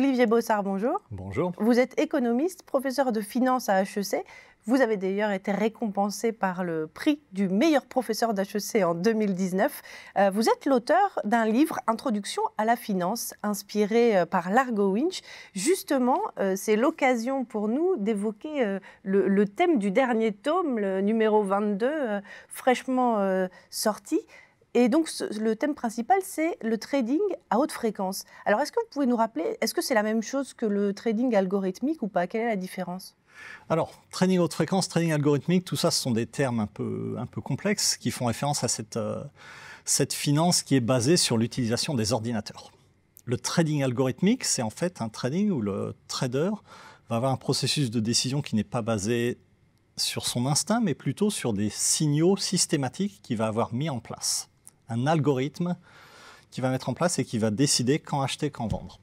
Olivier Bossard, bonjour. Bonjour. Vous êtes économiste, professeur de finance à HEC. Vous avez d'ailleurs été récompensé par le prix du meilleur professeur d'HEC en 2019. Vous êtes l'auteur d'un livre, Introduction à la finance, inspiré par Largo Winch. Justement, c'est l'occasion pour nous d'évoquer le thème du dernier tome, le numéro 22, fraîchement sorti. Et donc, le thème principal, c'est le trading à haute fréquence. Alors, est-ce que vous pouvez nous rappeler, est-ce que c'est la même chose que le trading algorithmique ou pas? Quelle est la différence? Alors, trading haute fréquence, trading algorithmique, tout ça, ce sont des termes un peu complexes qui font référence à cette finance qui est basée sur l'utilisation des ordinateurs. Le trading algorithmique, c'est en fait un trading où le trader va avoir un processus de décision qui n'est pas basé sur son instinct, mais plutôt sur des signaux systématiques qu'il va avoir mis en place. Un algorithme qu'il va mettre en place et qui va décider quand acheter, quand vendre.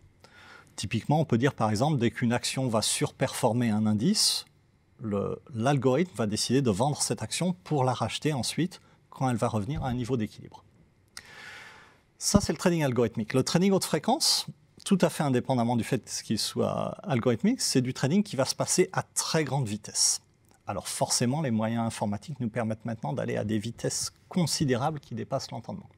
Typiquement, on peut dire par exemple, dès qu'une action va surperformer un indice, l'algorithme va décider de vendre cette action pour la racheter ensuite quand elle va revenir à un niveau d'équilibre. Ça, c'est le trading algorithmique. Le trading haute fréquence, tout à fait indépendamment du fait qu'il soit algorithmique, c'est du trading qui va se passer à très grande vitesse. Alors forcément, les moyens informatiques nous permettent maintenant d'aller à des vitesses considérables qui dépassent l'entendement.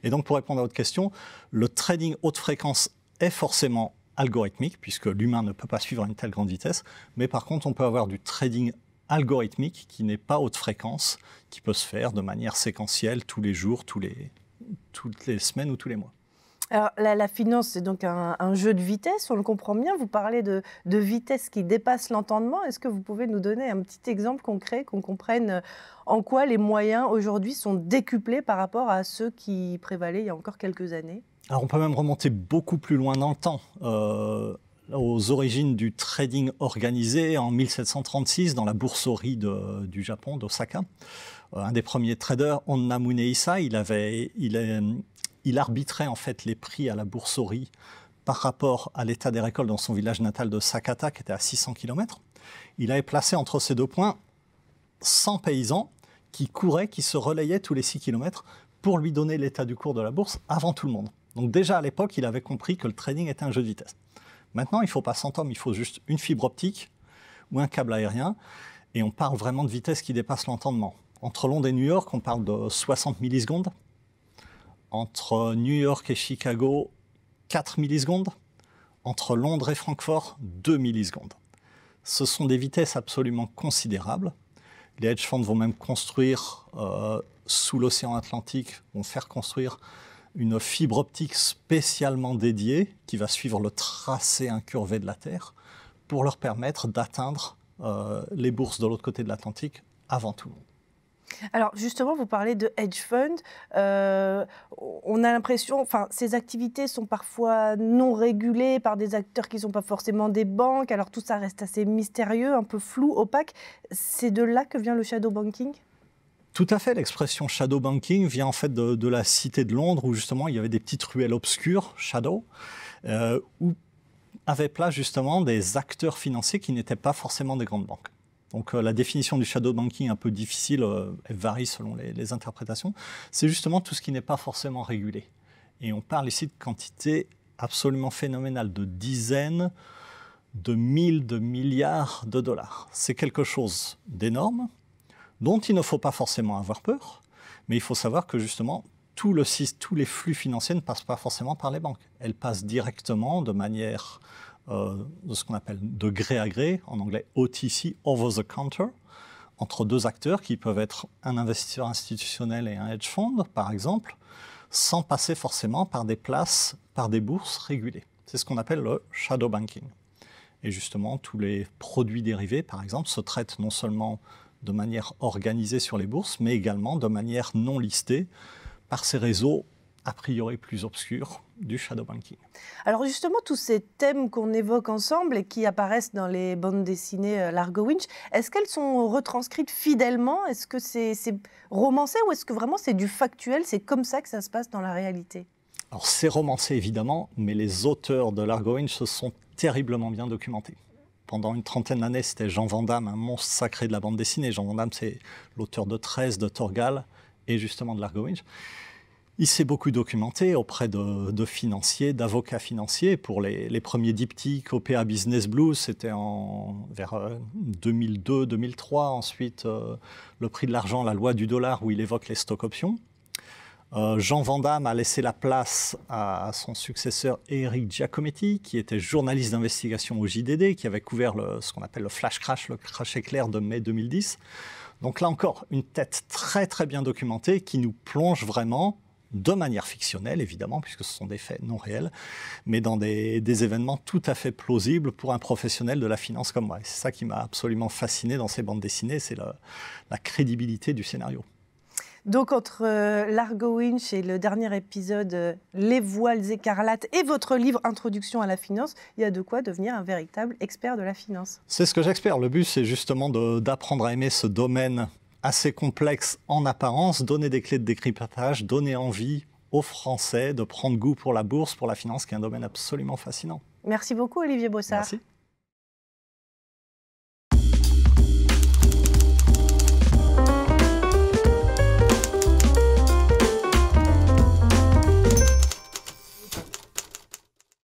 Et donc, pour répondre à votre question, le trading haute fréquence est forcément algorithmique, puisque l'humain ne peut pas suivre à une telle grande vitesse, mais par contre, on peut avoir du trading algorithmique qui n'est pas haute fréquence, qui peut se faire de manière séquentielle tous les jours, toutes les semaines ou tous les mois. Alors, la finance, c'est donc un jeu de vitesse, on le comprend bien. Vous parlez de vitesse qui dépasse l'entendement. Est-ce que vous pouvez nous donner un petit exemple concret, qu'on comprenne en quoi les moyens aujourd'hui sont décuplés par rapport à ceux qui prévalaient il y a encore quelques années? Alors, on peut même remonter beaucoup plus loin dans le temps, aux origines du trading organisé en 1736 dans la bourserie du Japon, d'Osaka. Un des premiers traders, Onna Munehisa, il arbitrait en fait les prix à la bourserie par rapport à l'état des récoltes dans son village natal de Sakata, qui était à 600 km. Il avait placé entre ces deux points 100 paysans qui couraient, qui se relayaient tous les 6 km pour lui donner l'état du cours de la bourse avant tout le monde. Donc déjà à l'époque, il avait compris que le trading était un jeu de vitesse. Maintenant, il ne faut pas 100 hommes, il faut juste une fibre optique ou un câble aérien. Et on parle vraiment de vitesse qui dépasse l'entendement. Entre Londres et New York, on parle de 60 millisecondes. Entre New York et Chicago, 4 millisecondes. Entre Londres et Francfort, 2 millisecondes. Ce sont des vitesses absolument considérables. Les hedge funds vont même construire, sous l'océan Atlantique, vont faire construire une fibre optique spécialement dédiée qui va suivre le tracé incurvé de la Terre pour leur permettre d'atteindre les bourses de l'autre côté de l'Atlantique avant tout le monde. Alors justement, vous parlez de hedge fund. On a l'impression, enfin, ces activités sont parfois non régulées par des acteurs qui ne sont pas forcément des banques. Alors tout ça reste assez mystérieux, un peu flou, opaque. C'est de là que vient le shadow banking ? Tout à fait. L'expression shadow banking vient en fait de la cité de Londres où justement il y avait des petites ruelles obscures, shadow, où avaient place justement des acteurs financiers qui n'étaient pas forcément des grandes banques. Donc la définition du shadow banking est un peu difficile, elle varie selon les interprétations. C'est justement tout ce qui n'est pas forcément régulé. Et on parle ici de quantités absolument phénoménales, de dizaines de mille, de milliards de dollars. C'est quelque chose d'énorme, dont il ne faut pas forcément avoir peur, mais il faut savoir que justement, tous les flux financiers ne passent pas forcément par les banques. Elles passent directement de manière de ce qu'on appelle de gré à gré, en anglais OTC, over the counter, entre deux acteurs qui peuvent être un investisseur institutionnel et un hedge fund, par exemple, sans passer forcément par des places, par des bourses régulées. C'est ce qu'on appelle le shadow banking. Et justement, tous les produits dérivés, par exemple, se traitent non seulement de manière organisée sur les bourses, mais également de manière non listée par ces réseaux a priori plus obscurs du shadow banking. Alors justement, tous ces thèmes qu'on évoque ensemble et qui apparaissent dans les bandes dessinées Largo Winch, est-ce qu'elles sont retranscrites fidèlement? Est-ce que c'est romancé ou est-ce que vraiment c'est du factuel? C'est comme ça que ça se passe dans la réalité? Alors c'est romancé évidemment, mais les auteurs de Largo Winch se sont terriblement bien documentés. Pendant une trentaine d'années, c'était Jean Van Damme, un monstre sacré de la bande dessinée. Jean Van Damme, c'est l'auteur de 13, de Torgal et justement de Largo Winch. Il s'est beaucoup documenté auprès de financiers, d'avocats financiers. Pour les premiers diptyques, OPA Business Blues, c'était vers 2002-2003. Ensuite, le prix de l'argent, la loi du dollar, où il évoque les stock options. Jean Vandamme a laissé la place à son successeur Eric Giacometti, qui était journaliste d'investigation au JDD, qui avait couvert ce qu'on appelle le flash crash, le crash éclair de mai 2010. Donc là encore, une tête très très bien documentée qui nous plonge vraiment, de manière fictionnelle évidemment, puisque ce sont des faits non réels, mais dans des événements tout à fait plausibles pour un professionnel de la finance comme moi. Et c'est ça qui m'a absolument fasciné dans ces bandes dessinées, c'est la crédibilité du scénario. Donc, entre Largo Winch et le dernier épisode Les voiles écarlates et votre livre Introduction à la finance, il y a de quoi devenir un véritable expert de la finance. C'est ce que j'espère. Le but, c'est justement d'apprendre à aimer ce domaine assez complexe en apparence, donner des clés de décryptage, donner envie aux Français de prendre goût pour la bourse, pour la finance, qui est un domaine absolument fascinant. Merci beaucoup, Olivier Bossard. Merci.